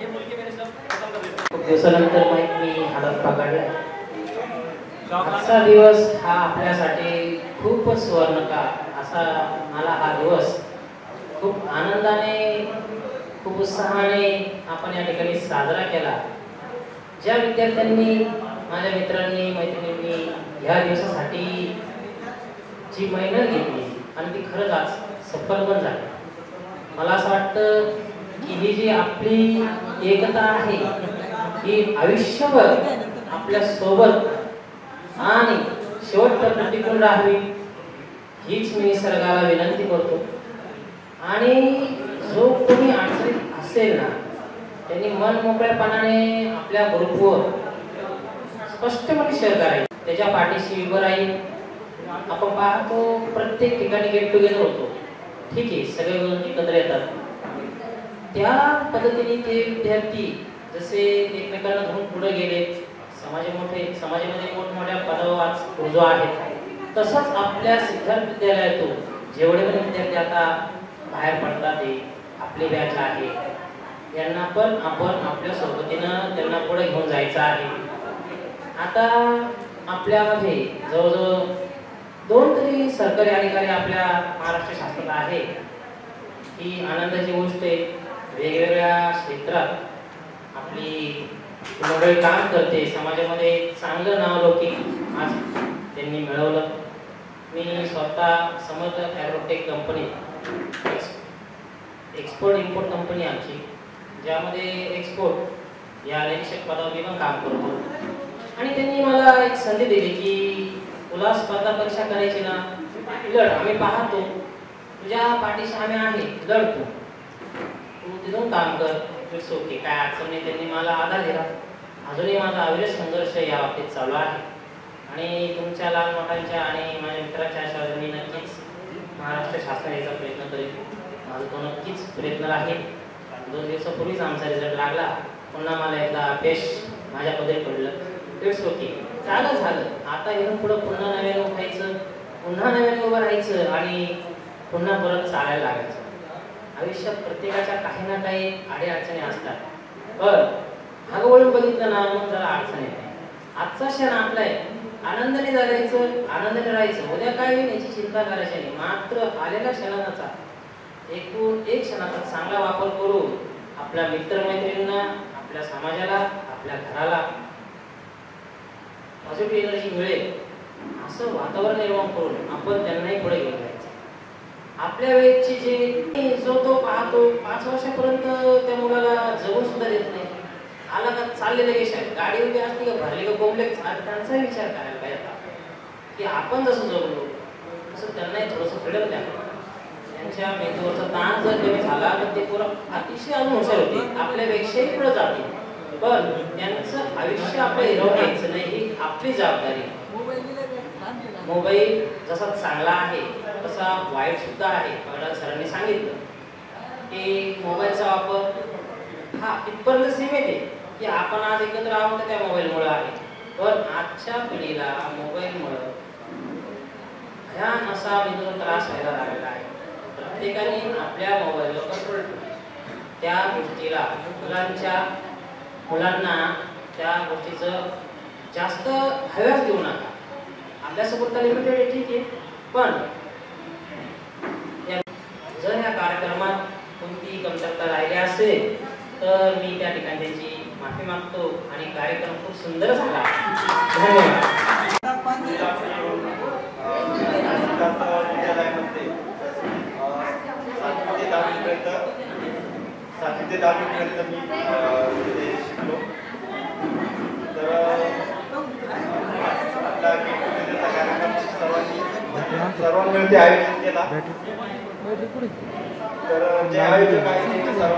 Speaker 9: ये बोल के मेरे सब खत्म कर देते
Speaker 10: खूप दिवसानंतर माईक मी हातात पकडलाय. आजचा दिवस हा आपल्यासाठी खूपच सुवर्णकाळ असा मला हा दिवस खूप आनंदाने खूप उत्साहाने आपण या ठिकाणी साजरा केला. ज्या विद्यार्थ्यांनी माझ्या मित्रांनी मैत्रिणींनी या दिवसासाठी जी मेहनत घेतली आणि ती खरंच आज सफल पण झाली. मला असं वाटतं की ही जी आपली एकता आहे ही आयुष्यभर आपल्या सोबत आणि शेवटपर्यंत टिकून राहावी हीच मी निसर्गाला विनंती करतो. आणि जो कोणी अडचणीत असेल ना त्यांनी मन मोकळेपणाने आपल्या ग्रुपवर स्पष्टपणे शेअर करायचं, त्याच्या पाठीशी उभं राहील. आपण पाहतो प्रत्येक ठिकाणी गेट टुगेदर होतो, ठीक आहे सगळे एकत्र येतात, त्या पद्धतीने ते विद्यार्थी जसे एकमेकांना धरून पुढे गेले, समाजामध्ये मोठमोठ्या पदावर आज ऊर्जो आहेत, तसंच आपल्या सिद्धार्थ विद्यालयातून जेवढे पण विद्यार्थी आता बाहेर पडतात ते आपली बॅच आहे, यांना पण आपण आपल्या सोबतीनं त्यांना पुढे घेऊन जायचं आहे. आता आपल्यामध्ये जवळजवळ 2 तरी सरकारी अधिकारी आपल्या महाराष्ट्र शासनात आहे. ही आनंदाची गोष्ट आहे. वेगवेगळ्या क्षेत्रात आपली मंडळी काम करते, समाजामध्ये चांगलं नावलौकिक आज त्यांनी मिळवलं. मी स्वतः Samarth agrotech company export import company आमची, ज्यामध्ये एक्सपोर्ट या निरीक्षक पदावर मी पण काम करतो. आणि त्यांनी मला एक संधी दिली की तुला स्पर्धा परीक्षा करायची ना, लढ, आम्ही पाहतो तुझ्या पाठीशी आम्ही आहे, लढ, तू तिथून काम कर, इट्स ओके, काय अडचण नाही. त्यांनी मला आधार दिला. अजूनही माझा अविरत संघर्ष या बाबतीत चालू आहे. आणि तुमच्या लहान मोठ्यांच्या आणि माझ्या मित्राच्या आशावर मी नक्कीच महाराष्ट्र शासन याचा प्रयत्न करेन. माझा तो नक्कीच प्रयत्न राहील. 2 दिवसापूर्वीच आमचा रिझल्ट लागला, पुन्हा मला एकदा अपयश माझ्या पदरी पडलं. इट्स ओके, झालं. आता इथून पुढं पुन्हा नव्याने उठायचं, पुन्हा नव्याने उभं राहायचं आणि पुन्हा परत चालायला लागायचं. आयुष्यात प्रत्येकाच्या काही ना काही अडीअडचणी असतात, पण मागं वळून बघितलं ना मग जरा अडचण येते. आजचा क्षण आपला आहे, आनंदाने जगायचं, आनंदाने राहायचं. उद्या काय होईल याची चिंता करायची नाही. मात्र आलेल्या क्षणाचा एक क्षणाचा चांगला वापर करून आपल्या मित्रमैत्रिणींना, आपल्या समाजाला, आपल्या घराला पॉझिटिव्ह एनर्जी मिळेल असं वातावरण निर्माण करून आपण त्यांनाही पुढे घेऊन जायचं. आपल्या वेळेची जे जो तो पाहतो 5 वर्षापर्यंत त्या मुलाला जगून सुद्धा देत नाही. आला का चाललेलं गेश आहे, गाडी उभी असली का भरली का कॉम्प्लेक्स, त्यांचा विचार करायला पाहिजे की आपण जसं जगलो तसं त्यांनाही थोडंसं फ्रीडम द्या. त्यांच्या मेंदूवरचा ताण जर कमी झाला तर ते पुरं अतिशय अजून हुशार होते, आपल्यापेक्षाही पुढे जाते. पण त्यांचं आयुष्य आपलं हिरवायचं नाही, ही आपली जबाबदारी. मोबाईल जसा चांगला आहे तसा वाईट सुद्धा आहे. मला सरांनी सांगितलं की मोबाईलचा वापर हा इथपर्यंत सीमित आहे की आपण आज एकत्र आहोत त्या मोबाईलमुळे आहे, पण आजच्या पिढीला मोबाईलमुळे भयान असा मेंदूचा त्रास व्हायला लागलेला आहे. प्रत्येकाने आपल्या मोबाईलवर कंट्रोल ठेवला. त्या गोष्टीला मुलांना त्या गोष्टीचं जास्त हव्यास देऊ नका. अभ्यासापुरता लिमिटेड आहे, ठीक आहे, पण जर या कार्यक्रमात कोणती कमतरता राहिली असेल तर मी त्या ठिकाणी त्याची माफी मागतो. आणि कार्यक्रम खूप सुंदर झाला. धन्यवाद.
Speaker 2: सातवी ते 10वीपर्यंत मी तिथे शिकलो. तर आपला गेट टुगेदरचा कार्यक्रम सर्वांनी आयोजित केला.
Speaker 3: तर जे आयोजक आहेत त्यांचे सर्व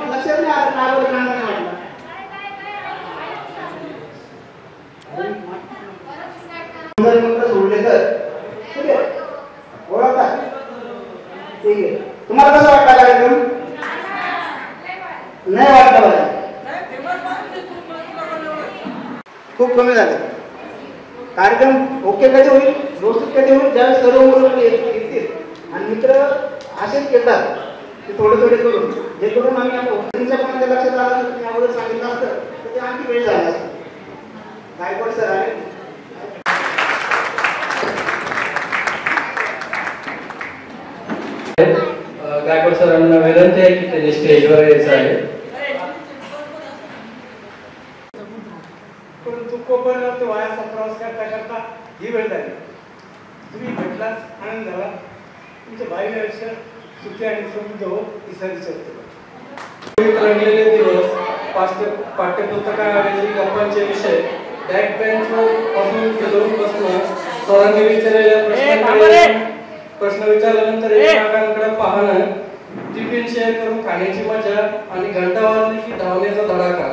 Speaker 11: लक्षात नाही आलं काय बोलत नाही वाटलं सोडले तर ठीक आहे ओळखता ठीक आहे तुम्हाला कसं वाटतं कार्यक्रम नाही वाटलं मला खूप कमी झालं कार्यक्रम ओके कधी होईल व्यवस्थित कधी होईल ज्यावेळेस सर्व मुलं येतील आणि मित्र असेच घेतात ते थोडे थोडे करून जे करून आम्ही तुमच्या पण लक्षात आलं तुम्ही अगोदर सांगितलं असतं तर ते आणखी वेळ झाला असतं गायकवाड सर आहे
Speaker 4: गायकवाड सरांना विनंती आहे की त्यांनी स्टेजवर यायचं आहे.
Speaker 12: परंतु कोकणात वायाचा प्रवास करता करता ही वेळ झाली. तुम्ही भेटलाच आनंद झाला. तुमचं भावी आयुष्य सुखी आणि समृद्ध हो ही संकल्पना.
Speaker 4: रंगलेले दिवस पाठ्यपुस्तकाऐवजी गप्पांचे विषय बॅक बेंचवर पासून घेऊन बसणं सरांनी विचारलेल्या प्रश्न विचारल्यानंतर एकमेकांकडे पाहणं टिफिन शेअर करून खाण्याची मजा आणि घंटा वाजली की धावण्याचा धडाका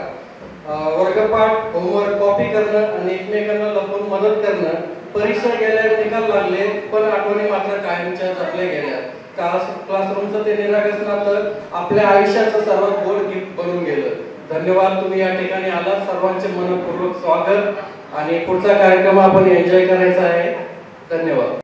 Speaker 4: वर्गपाठ होमवर्क कॉपी करणं आणि एकमेकांना लपून मदत करणं परीक्षा गेल्या निकाल लागले पण आठवणी मात्र कायमच्या जपल्या गेल्या क्लासरूमचं ते निरागस नातं आपल्या आयुष्याचं सर्वात गोड गिफ्ट बनून गेलं. धन्यवाद तुम्ही या ठिकाणी आलात. सर्वांचे मनपूर्वक स्वागत आणि पुढचा कार्यक्रम आपण एन्जॉय करायचा आहे. धन्यवाद.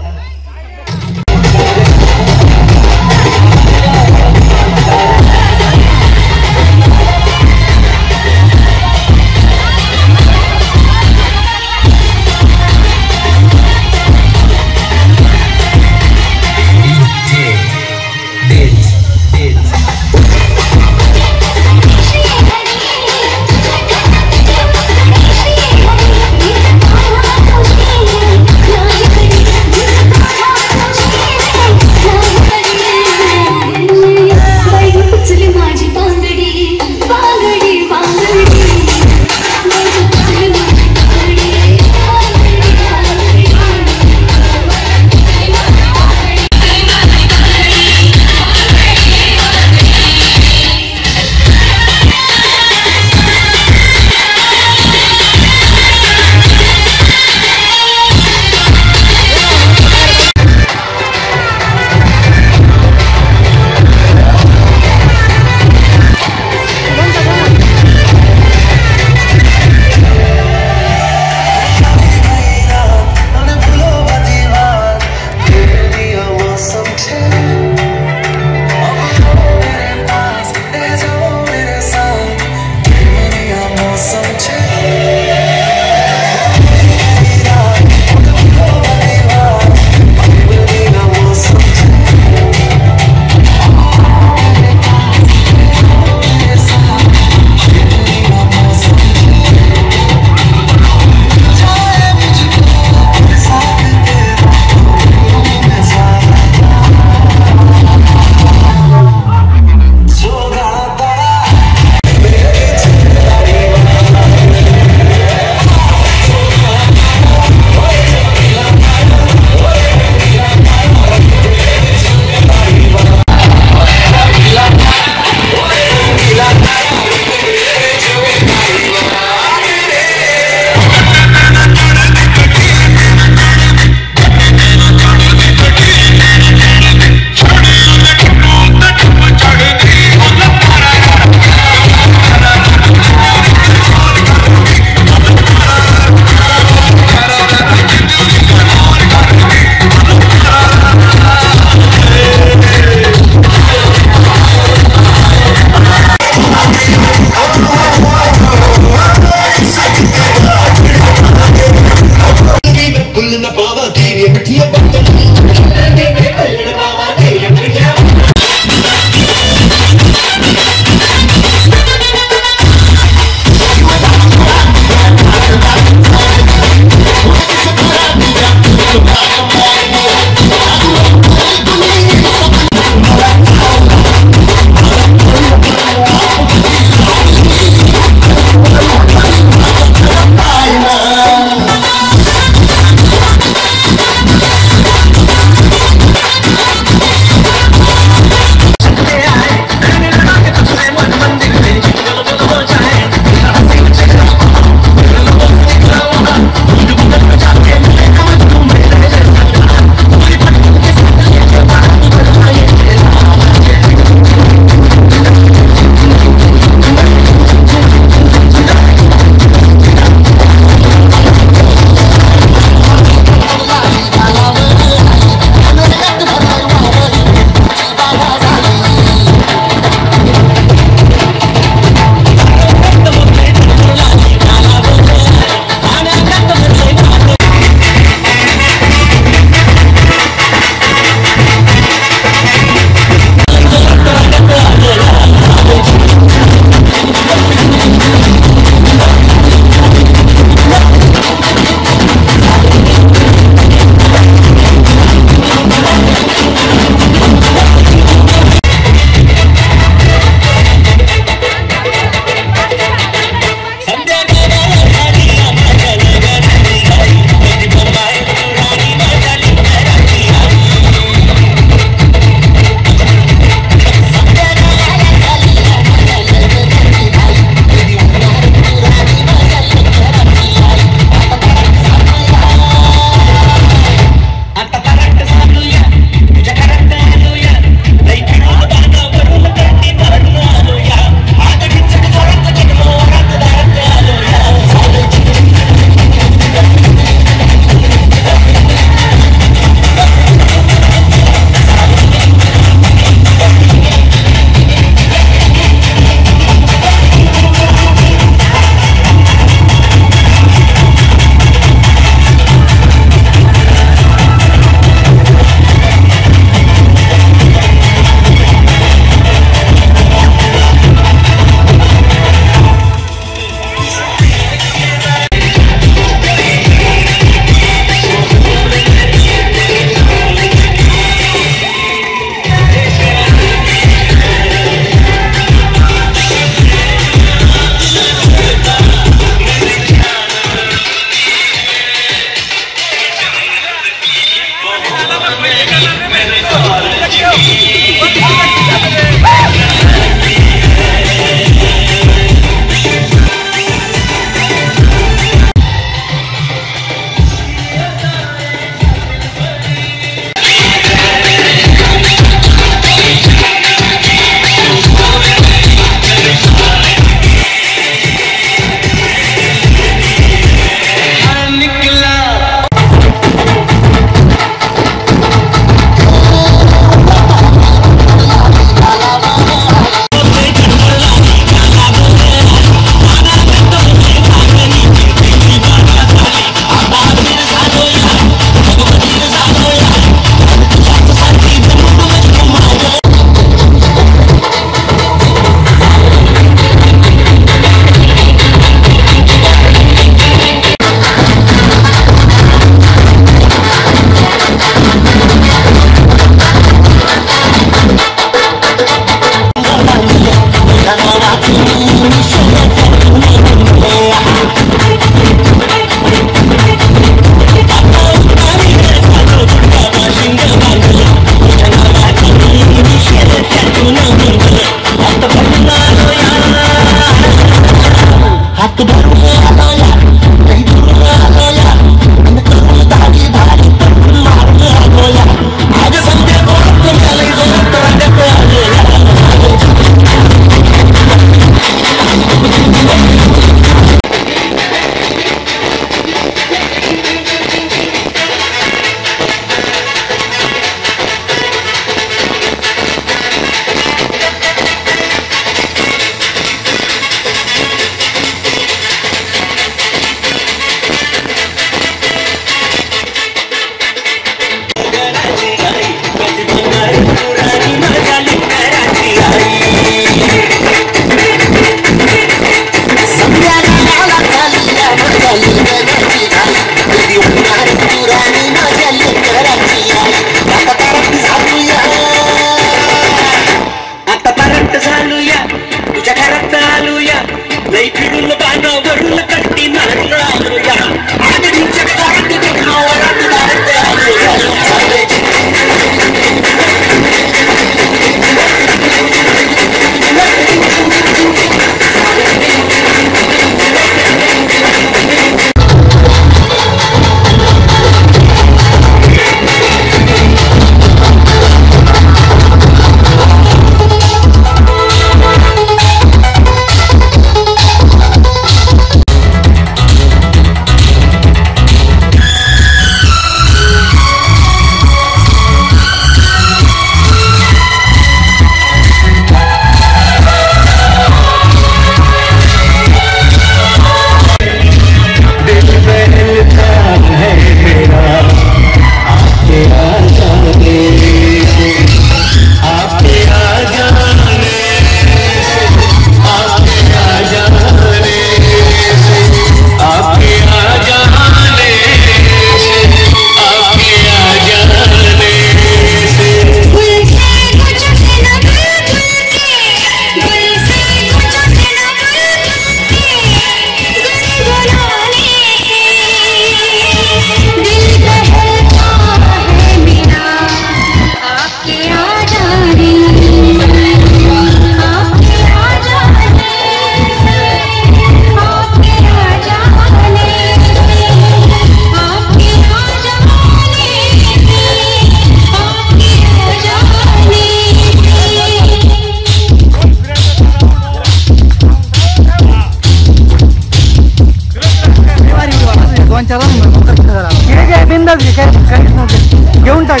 Speaker 6: टाक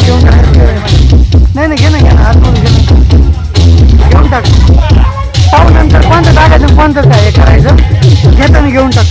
Speaker 6: नाही घे ना आतमध्ये घे ना घेऊन टाक पाहू नंतर कोणतं टाकायचं कोणतं काय करायचं घेताना घेऊन टाक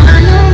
Speaker 13: Rano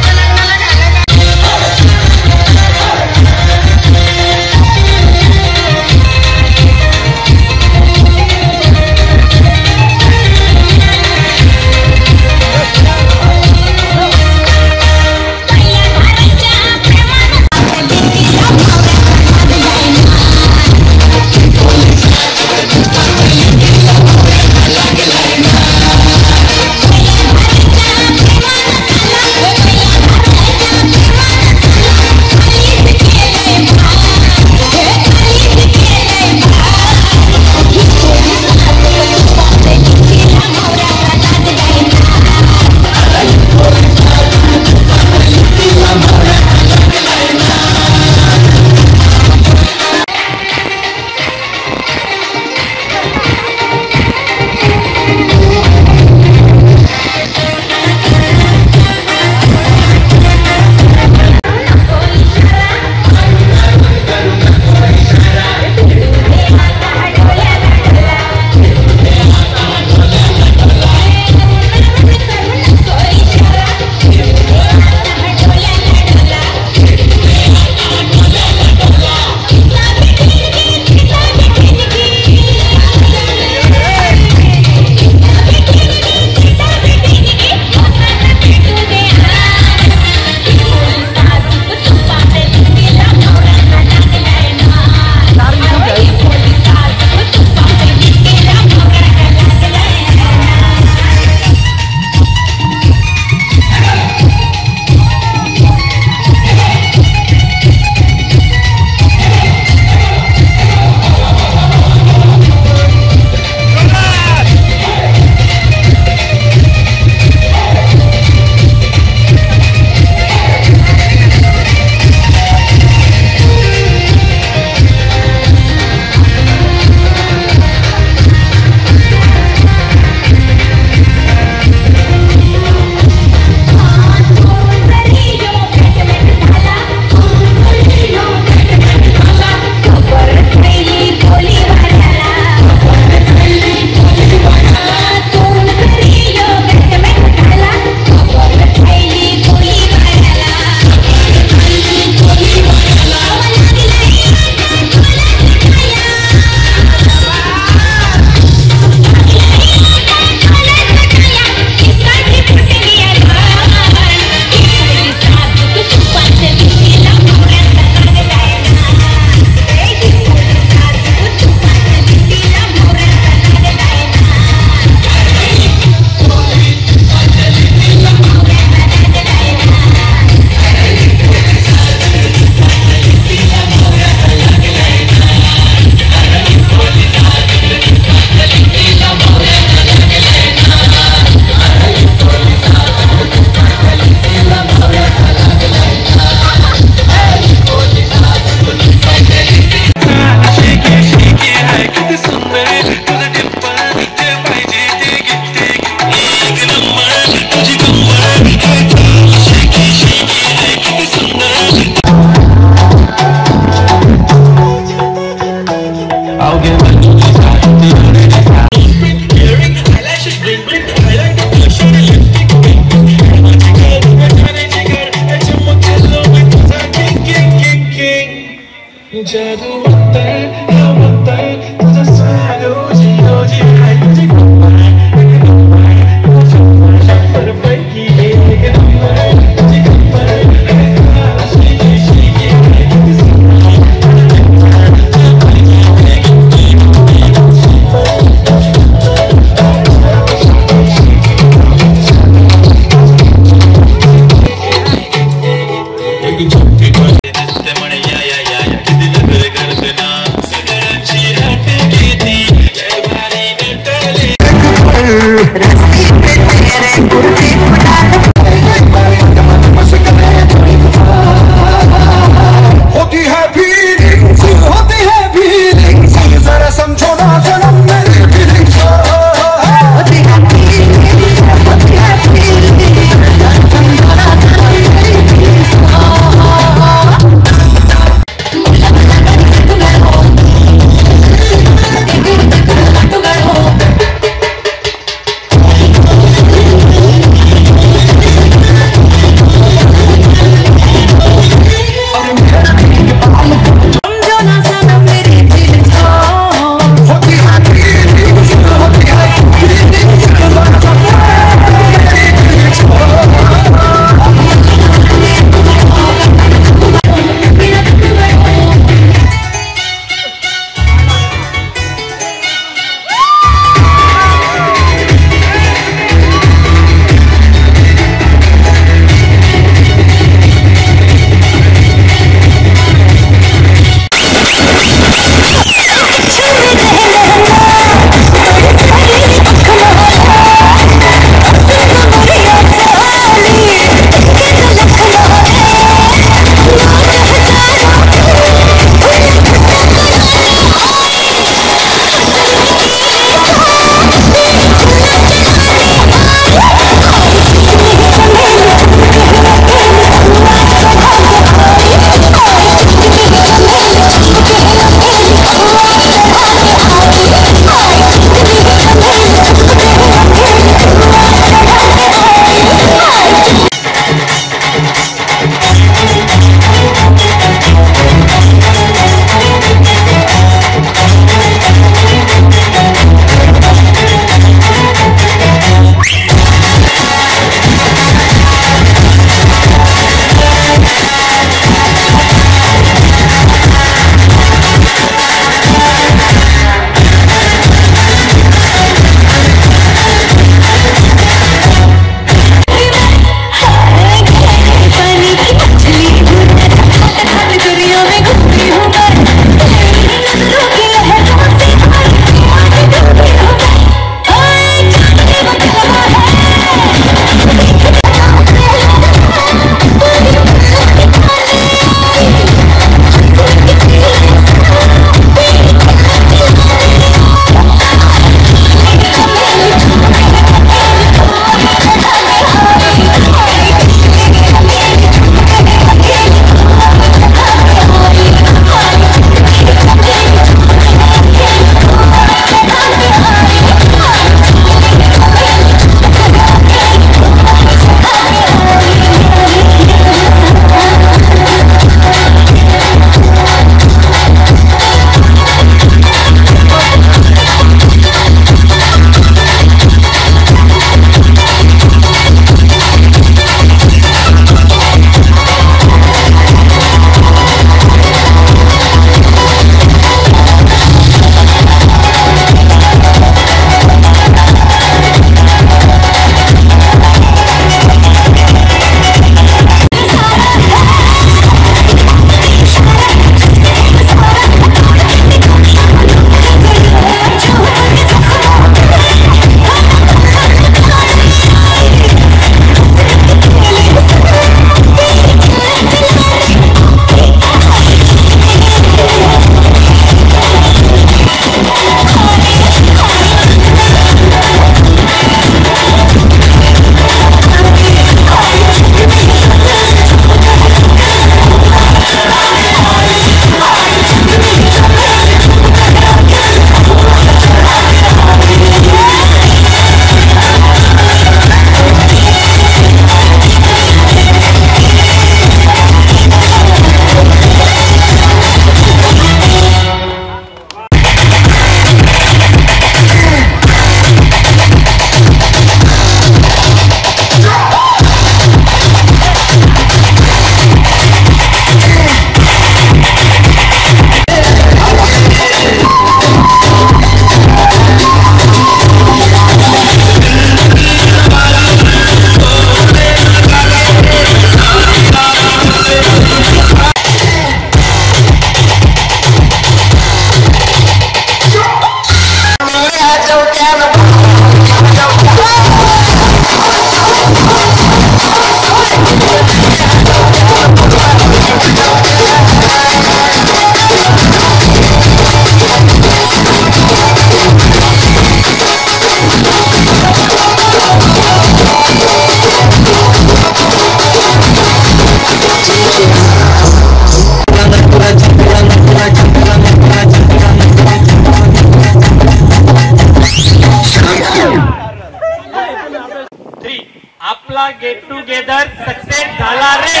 Speaker 13: आपला गेट टुगेदर सक्सेस झाला रे.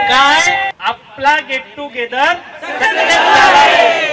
Speaker 13: काय आपला गेट टुगेदर सक्सेस झाला रे.